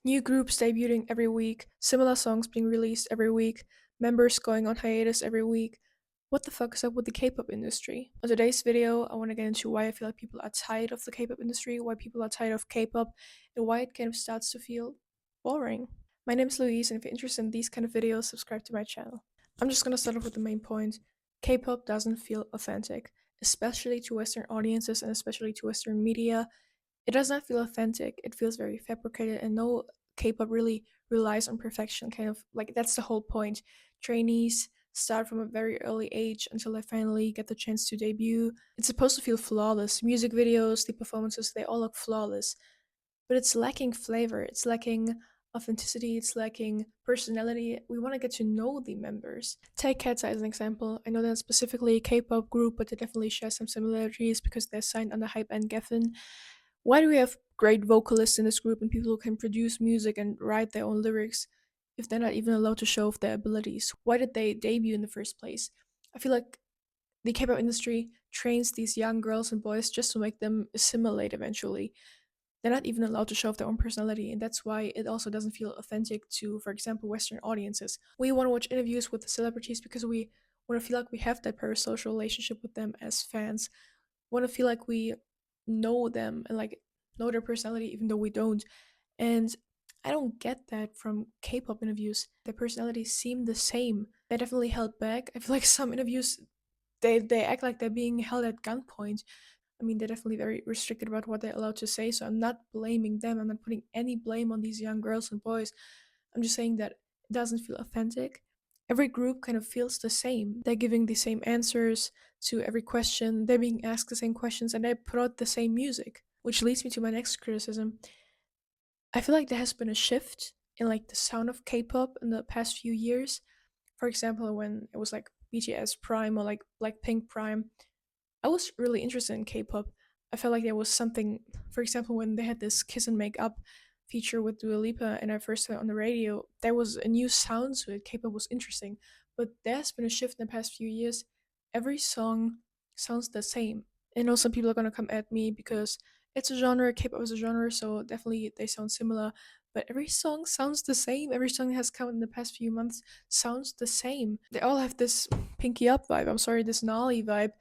New groups debuting every week, similar songs being released every week, members going on hiatus every week. What the fuck is up with the K-pop industry? On today's video, I want to get into why I feel like people are tired of the K-pop industry, why people are tired of K-pop, and why it kind of starts to feel boring. My name is Louise, and if you're interested in these kind of videos, subscribe to my channel. I'm just gonna start off with the main point. K-pop doesn't feel authentic, especially to Western audiences and especially to Western media. It does not feel authentic. It feels very fabricated, and no K-pop really relies on perfection. Kind of like that's the whole point. Trainees start from a very early age until they finally get the chance to debut. It's supposed to feel flawless. Music videos, the performances, they all look flawless, but it's lacking flavor. It's lacking authenticity. It's lacking personality. We want to get to know the members. Take Cat's as an example. I know they're specifically a K-pop group, but they definitely share some similarities because they're signed under Hype and Geffen. Why do we have great vocalists in this group and people who can produce music and write their own lyrics if they're not even allowed to show off their abilities? Why did they debut in the first place? I feel like the K-pop industry trains these young girls and boys just to make them assimilate eventually. They're not even allowed to show off their own personality, and that's why it also doesn't feel authentic to, for example, Western audiences. We want to watch interviews with the celebrities because we want to feel like we have that parasocial relationship with them as fans. We want to feel like we know them and like know their personality even though we don't. And I don't get that from K-pop interviews. Their personalities seem the same. They're definitely held back. I feel like some interviews they act like they're being held at gunpoint. I mean, they're definitely very restricted about what they're allowed to say, so I'm not blaming them. I'm not putting any blame on these young girls and boys. I'm just saying that it doesn't feel authentic. Every group kind of feels the same. They're giving the same answers to every question, they're being asked the same questions, and they put out the same music. Which leads me to my next criticism. I feel like there has been a shift in like the sound of K-pop in the past few years. For example, when it was like BTS Prime or like Blackpink Prime, I was really interested in K-pop. I felt like there was something, for example, when they had this Kiss and Make Up feature with Dua Lipa and I first heard it on the radio, there was a new sound to it. K-pop was interesting. But there's been a shift in the past few years. Every song sounds the same. I know some people are gonna come at me because it's a genre, K-pop is a genre, so definitely they sound similar. But every song sounds the same. Every song that has come in the past few months sounds the same. They all have this pinky up vibe. I'm sorry, this gnarly vibe.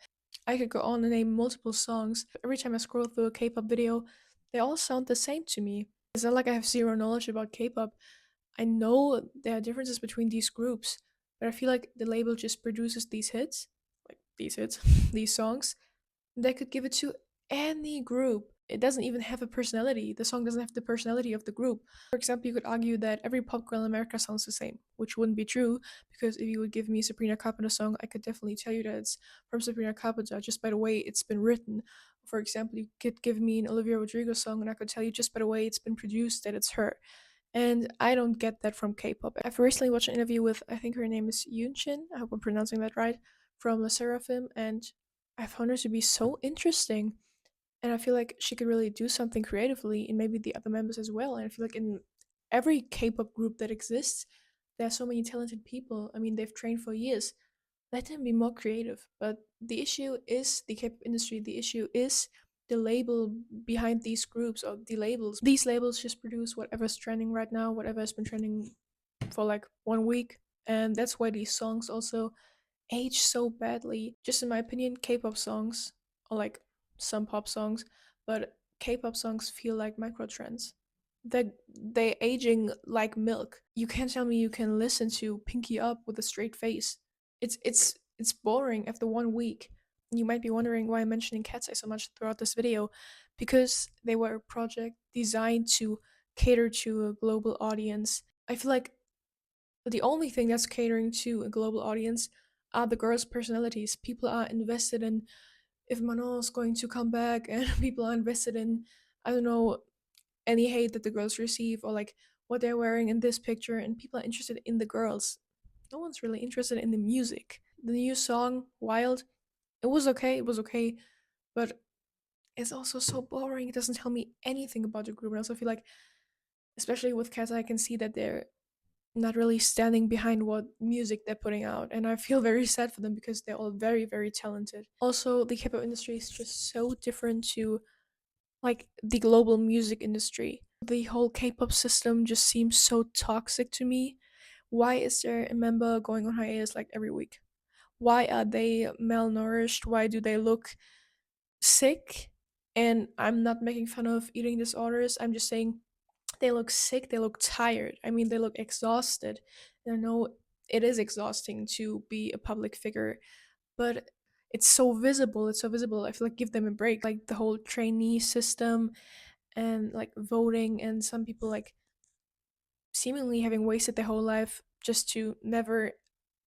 I could go on and name multiple songs. Every time I scroll through a K-pop video, they all sound the same to me. It's not like I have zero knowledge about K-pop. I know there are differences between these groups, but I feel like the label just produces these hits, like these hits, these songs. They could give it to any group. It doesn't even have a personality. The song doesn't have the personality of the group. For example, you could argue that every pop girl in America sounds the same, which wouldn't be true because if you would give me a Sabrina Carpenter song, I could definitely tell you that it's from Sabrina Carpenter just by the way it's been written. For example, you could give me an Olivia Rodrigo song and I could tell you just by the way it's been produced that it's her. And I don't get that from K-pop. I've recently watched an interview with, I think her name is Yunshin, I hope I'm pronouncing that right, from La Seraphim, and I found her to be so interesting. And I feel like she could really do something creatively, and maybe the other members as well. And I feel like in every K-pop group that exists, there are so many talented people. I mean, they've trained for years. Let them be more creative. But the issue is the K-pop industry. The issue is the label behind these groups or the labels. These labels just produce whatever's trending right now, whatever has been trending for like 1 week. And that's why these songs also age so badly. Just in my opinion, K-pop songs, or like some pop songs, but K-pop songs feel like micro trends. They're aging like milk. You can't tell me you can listen to Pinky Up with a straight face. It's boring after 1 week. You might be wondering why I'm mentioning Cat's Eye so much throughout this video, because they were a project designed to cater to a global audience. I feel like the only thing that's catering to a global audience are the girls' personalities. People are invested in if Manon's going to come back, and people are invested in, I don't know, any hate that the girls receive, or like what they're wearing in this picture, and people are interested in the girls. No one's really interested in the music. The new song, Wild, it was okay, but it's also so boring. It doesn't tell me anything about the group. And I also feel like, especially with Kata, I can see that they're not really standing behind what music they're putting out, and I feel very sad for them because they're all very very talented. Also, the K-pop industry is just so different to like the global music industry. The whole K-pop system just seems so toxic to me. Why is there a member going on hiatus like every week? Why are they malnourished? Why do they look sick? And I'm not making fun of eating disorders. I'm just saying they look sick, they look tired. I mean, they look exhausted. And I know it is exhausting to be a public figure, but it's so visible. It's so visible. I feel like give them a break. Like the whole trainee system and like voting, and some people like seemingly having wasted their whole life just to never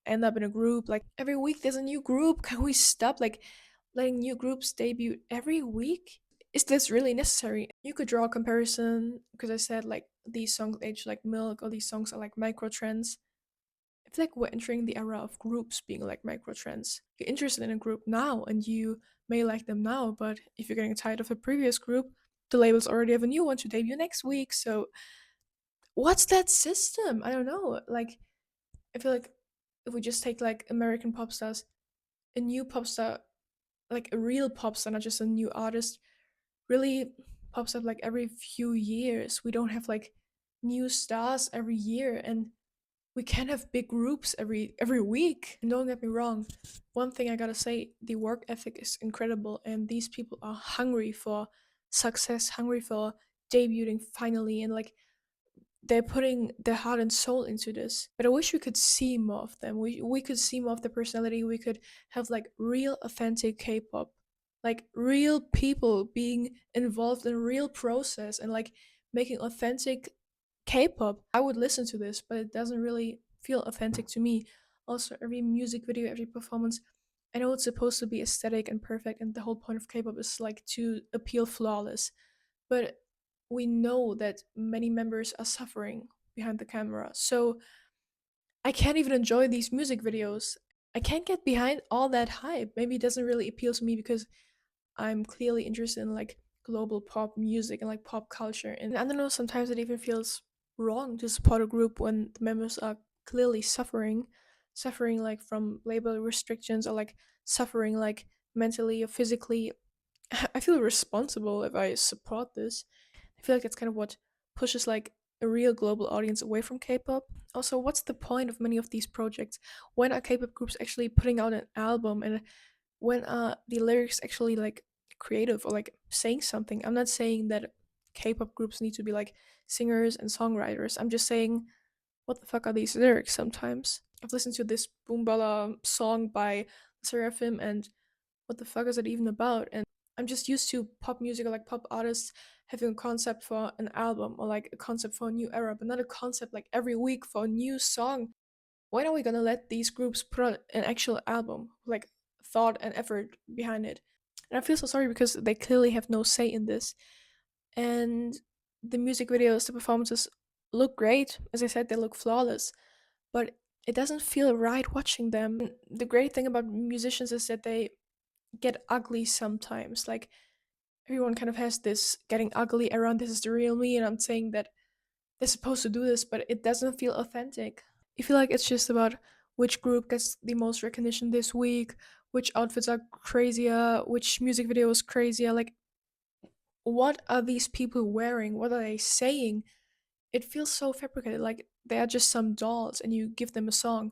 end up in a group. Like every week there's a new group. Can we stop like letting new groups debut every week? Is this really necessary? You could draw a comparison because I said like these songs age like milk, or these songs are like micro trends. I feel like we're entering the era of groups being like micro trends. You're interested in a group now and you may like them now, but if you're getting tired of a previous group, the labels already have a new one to debut next week. So what's that system? I don't know. Like I feel like if we just take like American pop stars, a new pop star, like a real pop star, not just a new artist, really pops up like every few years. We don't have like new stars every year, and we can have big groups every week. And don't get me wrong, one thing I gotta say, the work ethic is incredible, and these people are hungry for success, hungry for debuting finally, and like they're putting their heart and soul into this. But I wish we could see more of them. We could see more of their personality. We could have like real authentic K-pop, like real people being involved in a real process and like making authentic K-pop. I would listen to this, but it doesn't really feel authentic to me. Also, every music video, every performance, I know it's supposed to be aesthetic and perfect, and the whole point of K-pop is like to appeal flawless. But we know that many members are suffering behind the camera. So I can't even enjoy these music videos. I can't get behind all that hype. Maybe it doesn't really appeal to me because I'm clearly interested in like global pop music and like pop culture. And I don't know, sometimes it even feels wrong to support a group when the members are clearly suffering like from label restrictions, or like suffering like mentally or physically. I feel responsible if I support this. I feel like that's kind of what pushes like a real global audience away from K-pop. Also, what's the point of many of these projects? When are K-pop groups actually putting out an album, and when are the lyrics actually like creative or like saying something? I'm not saying that K-pop groups need to be like singers and songwriters. I'm just saying, what the fuck are these lyrics sometimes? I've listened to this Boombala song by Seraphim, and what the fuck is it even about? And I'm just used to pop music or like pop artists having a concept for an album, or like a concept for a new era, but not a concept like every week for a new song. When are we gonna let these groups put out an actual album, like thought and effort behind it? And I feel so sorry because they clearly have no say in this. And the music videos, the performances look great. As I said, they look flawless, but it doesn't feel right watching them. The great thing about musicians is that they get ugly sometimes. Like everyone kind of has this getting ugly around, this is the real me, and I'm saying that they're supposed to do this, but it doesn't feel authentic. I feel like it's just about which group gets the most recognition this week, which outfits are crazier, which music video is crazier. Like, what are these people wearing? What are they saying? It feels so fabricated. Like they are just some dolls, and you give them a song.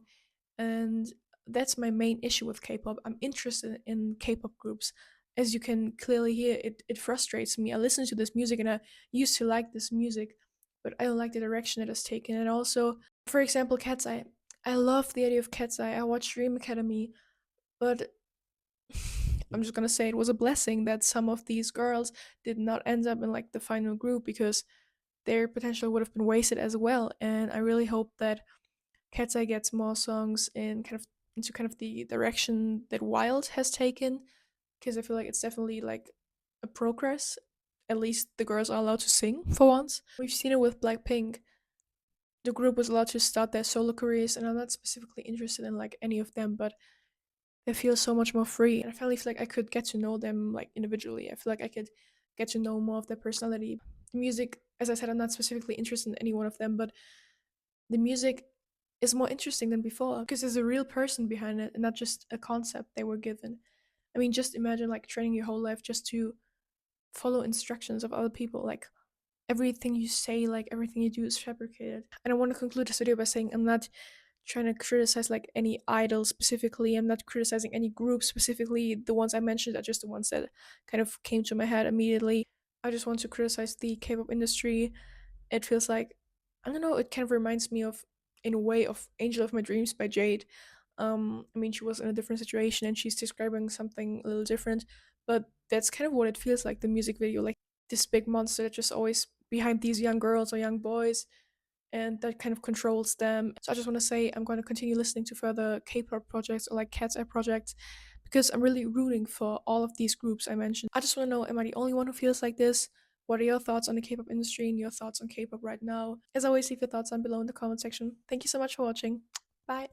And that's my main issue with K-pop. I'm interested in K-pop groups. As you can clearly hear, it frustrates me. I listen to this music and I used to like this music, but I don't like the direction it has taken. And also, for example, Cat's Eye. I love the idea of Cat's Eye. I watched Dream Academy, but I'm just gonna say it was a blessing that some of these girls did not end up in like the final group, because their potential would have been wasted as well. And I really hope that Cat's Eye gets more songs in kind of into kind of the direction that Wild has taken, because I feel like it's definitely like a progress. At least the girls are allowed to sing for once. We've seen it with Blackpink. The group was allowed to start their solo careers, and I'm not specifically interested in like any of them, but they feel so much more free. And I finally feel like I could get to know them like individually. I feel like I could get to know more of their personality. The music, as I said, I'm not specifically interested in any one of them, but the music is more interesting than before because there's a real person behind it and not just a concept they were given. I mean, just imagine like training your whole life just to follow instructions of other people. Like, everything you say, like everything you do is fabricated. And I want to conclude this video by saying I'm not trying to criticize like any idol specifically. I'm not criticizing any group specifically. The ones I mentioned are just the ones that kind of came to my head immediately. I just want to criticize the K-pop industry. It feels like, I don't know, it kind of reminds me of, in a way, of Angel of My Dreams by Jade. I mean, she was in a different situation and she's describing something a little different, but that's kind of what it feels like, the music video, like this big monster that just always behind these young girls or young boys and that kind of controls them. So I just want to say I'm going to continue listening to further K-pop projects or like Cat's Eye projects because I'm really rooting for all of these groups I mentioned. I just want to know, am I the only one who feels like this? What are your thoughts on the K-pop industry and your thoughts on K-pop right now? As always, leave your thoughts down below in the comment section. Thank you so much for watching. Bye.